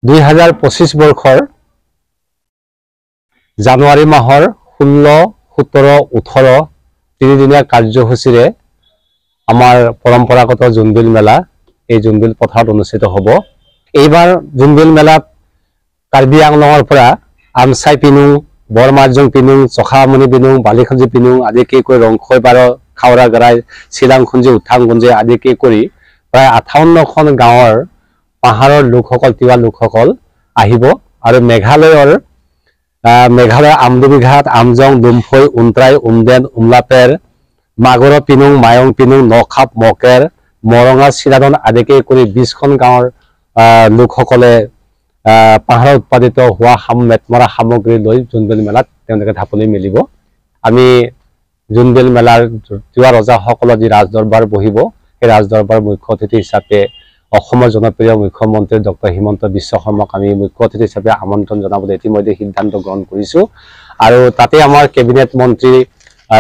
2025 বৰ্ষৰ জানুৱাৰী মাহৰ 16, 17, 18 তিনিদিনীয়া কাৰ্যসূচীৰে আমাৰ পৰম্পৰাগত জোনবিল মেলা এই জোনবিল পথাৰত অনুষ্ঠিত হ'ব। এইবাৰ জোনবিল মেলাত কাৰ্বি আংলঙৰ পৰা আমচাই পিনুং, বৰমাৰ্জং পিনুং, চখামণি পিনুং, বালিখঞ্জি পিনুং আদিকে কৰি ৰংখৈ বাৰ, খাওৰা গৰাই, চিলাংখুঞ্জি, উঠাংগুঞ্জি আদিকে কৰি প্ৰায় 58খন গাঁৱৰ পাহাৰৰ লোকসকল, তিৱা লোকসকল আহিব আৰু মেঘালয়ৰ আমদুবি ঘাট, আমজং, দুমফৈ, উন্ত্ৰাই, উমদেন, উমলাপেৰ, মাগুৰ পিনুং, মায়ং পিনুং, নখাপ, মকেৰ, মৰঙা, চিৰাদন আদিকে কৰি 20খন গাঁৱৰ লোকসকলে পাহাৰত উৎপাদিত হোৱা মেটমৰা সামগ্ৰী লৈ জোনবিল মেলাত তেওঁলোকে ঢাপলি মেলিব। আমি জোনবিল মেলাৰ তিৱা ৰজাসকলৰ যি ৰাজদৰবাৰ বহিব, সেই ৰাজদৰবাৰ মুখ্য অতিথি হিচাপে অসমৰ জনপ্ৰিয় মুখ্যমন্ত্ৰী ডক্টৰ হিমন্ত বিশ্ব শৰ্মাক আমি মুখ্য অতিথি হিচাপে আমন্ত্ৰণ জনাবলৈ ইতিমধ্যে সিদ্ধান্ত গ্ৰহণ কৰিছোঁ। আৰু তাতে আমাৰ কেবিনেট মন্ত্ৰী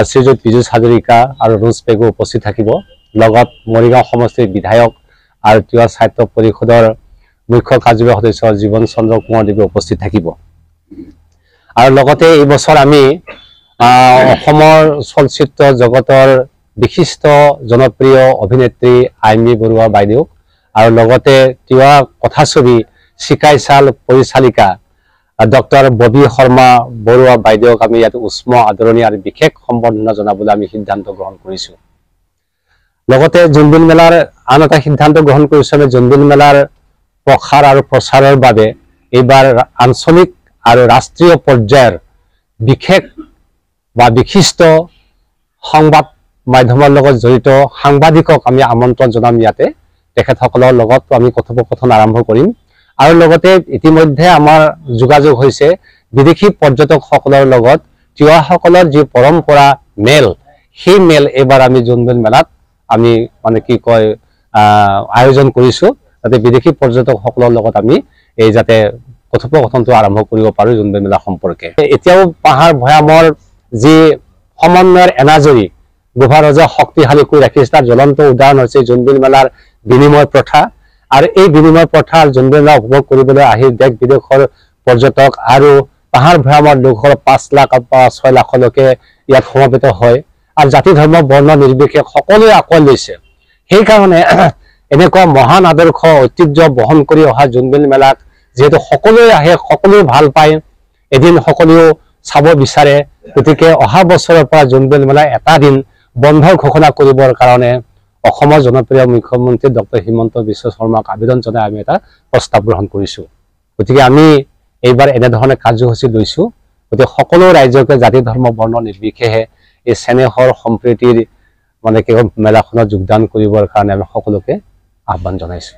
শ্ৰীযুত পীযুষ হাজৰিকা আৰু ৰুচ পেগু উপস্থিত থাকিব। লগত মৰিগাঁও সমষ্টিৰ বিধায়ক আৰু তিৱা সাহিত্য পৰিষদৰ মুখ্য কাৰ্যবাহী সদস্য জীৱন চন্দ্ৰ কুমাৰ দেৱে উপস্থিত থাকিব। আৰু লগতে এই বছৰ আমি অসমৰ চলচ্চিত্ৰ জগতৰ বিশিষ্ট জনপ্ৰিয় অভিনেত্ৰী আইমী বৰুৱা বাইদেউ আৰু লগতে তিৱা কথাছবি চিকাইচাল পৰিচালিকা ডক্টৰ ববি শৰ্মা বৰুৱা বাইদেউক আমি ইয়াত উষ্ম আদৰণি আৰু বিশেষ সম্বৰ্ধনা জনাবলৈ আমি সিদ্ধান্ত গ্ৰহণ কৰিছোঁ। লগতে জোনবিল মেলাৰ আন এটা সিদ্ধান্ত গ্ৰহণ কৰিছোঁ, আমি জোনবিল মেলাৰ প্ৰসাৰ আৰু প্ৰচাৰৰ বাবে এইবাৰ আঞ্চলিক আৰু ৰাষ্ট্ৰীয় পৰ্যায়ৰ বিশেষ বা বিশিষ্ট সংবাদ মাধ্যমৰ লগত জড়িত সাংবাদিকক আমি আমন্ত্ৰণ জনাম। ইয়াতে তেখেতসকলৰ লগত আমি কথোপকথন আৰম্ভ কৰিম। আৰু লগতে ইতিমধ্যে আমাৰ যোগাযোগ হৈছে বিদেশী পৰ্যটকসকলৰ লগত তিৱাসকলৰ যি পৰম্পৰা মেল, সেই মেল এইবাৰ আমি জোনবিল মেলাত আমি আয়োজন কৰিছোঁ, যাতে বিদেশী পৰ্যটকসকলৰ লগত আমি এই যাতে কথোপকথনটো আৰম্ভ কৰিব পাৰোঁ জোনবিল মেলা সম্পৰ্কে। এতিয়াও পাহাৰ ভৈয়ামৰ যি সমন্বয়ৰ এনাজৰী গোভা ৰজা শক্তিশালী কৰি ৰাখিছে, তাৰ জ্বলন্ত উদাহৰণ হৈছে জোনবিল মেলাৰ বিনিময় প্ৰথা। আৰু এই বিনিময় প্ৰথা জোনবিল মেলা উপভোগ কৰিবলৈ আহি দেশ বিদেশৰ পৰ্যটক আৰু পাহাৰ ভৈয়ামৰ লোকসকল 5 লাখ বা 6 লাখলৈকে ইয়াত সমবেত হয় আৰু জাতি ধৰ্ম বৰ্ণ নিৰ্বিশেষে সকলোৱে আঁকোৱালি লৈছে। সেইকাৰণে এনেকুৱা মহান আদৰ্শ ঐতিহ্য বহন কৰি অহা জোনবিল মেলাক যিহেতু সকলোৱে আহে, সকলোৱে ভাল পায়, এদিন সকলোৱেও চাব বিচাৰে, গতিকে অহা বছৰৰ পৰা জোনবিল মেলা এটা দিন বন্ধ ঘোষণা কৰিবৰ কাৰণে অসমৰ জনপ্ৰিয় মুখ্যমন্ত্ৰী ডক্টৰ হিমন্ত বিশ্ব শৰ্মাক আবেদন জনাই আমি এটা প্ৰস্তাৱ গ্ৰহণ কৰিছোঁ। গতিকে আমি এইবাৰ এনেধৰণে কাৰ্যসূচী লৈছোঁ, গতিকে সকলো ৰাইজকে জাতি ধৰ্ম বৰ্ণ নিৰ্বিশেষে এই চেনেহৰ সম্প্ৰীতিৰ মেলাখনত যোগদান কৰিবৰ কাৰণে আমি সকলোকে আহ্বান জনাইছোঁ।